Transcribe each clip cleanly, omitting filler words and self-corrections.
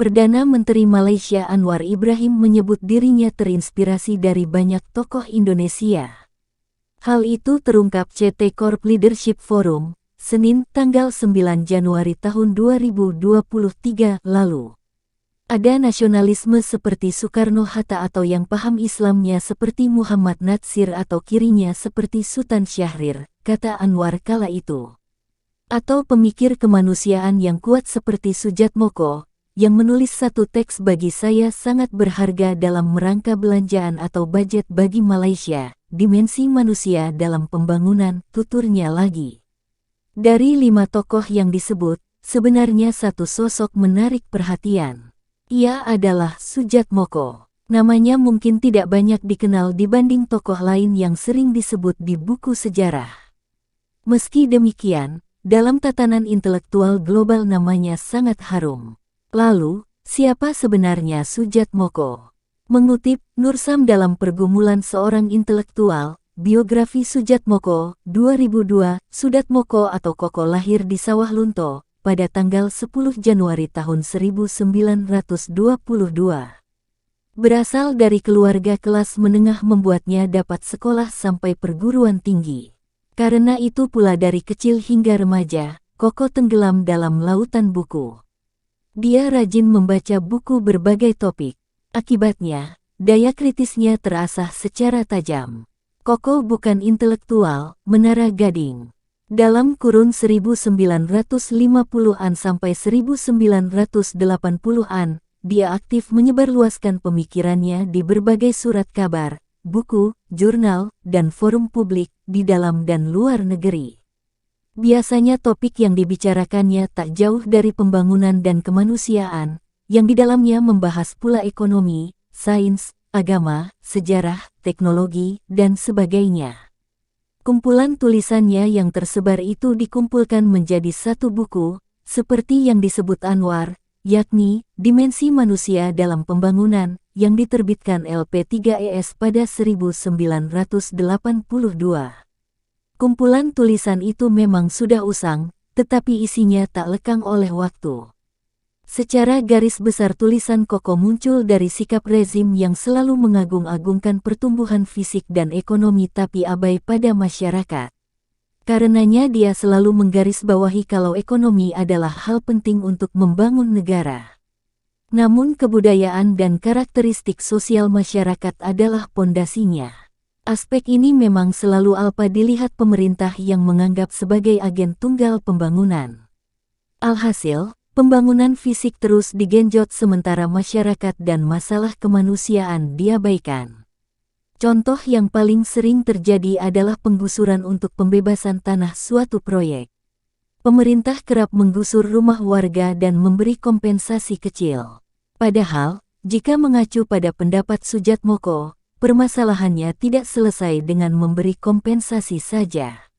Perdana Menteri Malaysia Anwar Ibrahim menyebut dirinya terinspirasi dari banyak tokoh Indonesia. Hal itu terungkap CT Corp Leadership Forum, Senin tanggal 9 Januari tahun 2023 lalu. Ada nasionalisme seperti Soekarno-Hatta atau yang paham Islamnya seperti Muhammad Natsir atau kirinya seperti Sultan Syahrir, kata Anwar kala itu. Atau pemikir kemanusiaan yang kuat seperti Sujatmoko, yang menulis satu teks bagi saya sangat berharga dalam merangka belanjaan atau budget bagi Malaysia, dimensi manusia dalam pembangunan, tuturnya lagi. Dari 5 tokoh yang disebut, sebenarnya satu sosok menarik perhatian. Ia adalah Sujatmoko. Namanya mungkin tidak banyak dikenal dibanding tokoh lain yang sering disebut di buku sejarah. Meski demikian, dalam tatanan intelektual global namanya sangat harum. Lalu, siapa sebenarnya Sujatmoko? Mengutip Nursam dalam Pergumulan Seorang Intelektual, Biografi Sujatmoko, 2002, Sudatmoko atau Koko lahir di Sawah Lunto, pada tanggal 10 Januari tahun 1922. Berasal dari keluarga kelas menengah membuatnya dapat sekolah sampai perguruan tinggi. Karena itu pula dari kecil hingga remaja, Koko tenggelam dalam lautan buku. Dia rajin membaca buku berbagai topik. Akibatnya, daya kritisnya terasah secara tajam. Koko bukan intelektual, menara gading. Dalam kurun 1950-an sampai 1980-an, dia aktif menyebarluaskan pemikirannya di berbagai surat kabar, buku, jurnal, dan forum publik di dalam dan luar negeri. Biasanya topik yang dibicarakannya tak jauh dari pembangunan dan kemanusiaan, yang di dalamnya membahas pula ekonomi, sains, agama, sejarah, teknologi, dan sebagainya. Kumpulan tulisannya yang tersebar itu dikumpulkan menjadi satu buku, seperti yang disebut Anwar, yakni Dimensi Manusia dalam Pembangunan, yang diterbitkan LP3ES pada 1982. Kumpulan tulisan itu memang sudah usang, tetapi isinya tak lekang oleh waktu. Secara garis besar tulisan Koko muncul dari sikap rezim yang selalu mengagung-agungkan pertumbuhan fisik dan ekonomi tapi abai pada masyarakat. Karenanya dia selalu menggarisbawahi kalau ekonomi adalah hal penting untuk membangun negara. Namun kebudayaan dan karakteristik sosial masyarakat adalah pondasinya. Aspek ini memang selalu alpa dilihat pemerintah yang menganggap sebagai agen tunggal pembangunan. Alhasil, pembangunan fisik terus digenjot sementara masyarakat dan masalah kemanusiaan diabaikan. Contoh yang paling sering terjadi adalah penggusuran untuk pembebasan tanah suatu proyek. Pemerintah kerap menggusur rumah warga dan memberi kompensasi kecil. Padahal, jika mengacu pada pendapat Sujatmoko, permasalahannya tidak selesai dengan memberi kompensasi saja.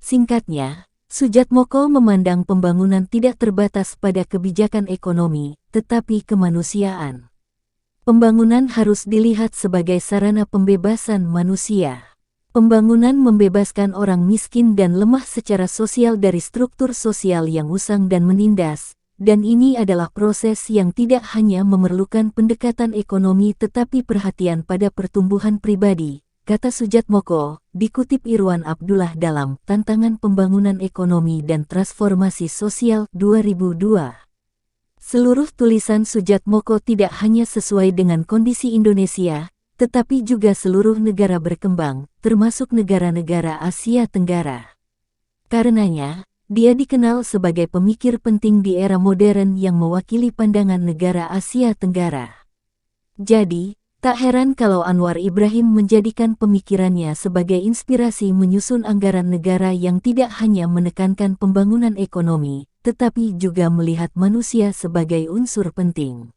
Singkatnya, Sujatmoko memandang pembangunan tidak terbatas pada kebijakan ekonomi, tetapi kemanusiaan. Pembangunan harus dilihat sebagai sarana pembebasan manusia. Pembangunan membebaskan orang miskin dan lemah secara sosial dari struktur sosial yang usang dan menindas, dan ini adalah proses yang tidak hanya memerlukan pendekatan ekonomi tetapi perhatian pada pertumbuhan pribadi, kata Sujatmoko, dikutip Irwan Abdullah dalam Tantangan Pembangunan Ekonomi dan Transformasi Sosial 2002. Seluruh tulisan Sujatmoko tidak hanya sesuai dengan kondisi Indonesia, tetapi juga seluruh negara berkembang, termasuk negara-negara Asia Tenggara. Karenanya, dia dikenal sebagai pemikir penting di era modern yang mewakili pandangan negara Asia Tenggara. Jadi, tak heran kalau Anwar Ibrahim menjadikan pemikirannya sebagai inspirasi menyusun anggaran negara yang tidak hanya menekankan pembangunan ekonomi, tetapi juga melihat manusia sebagai unsur penting.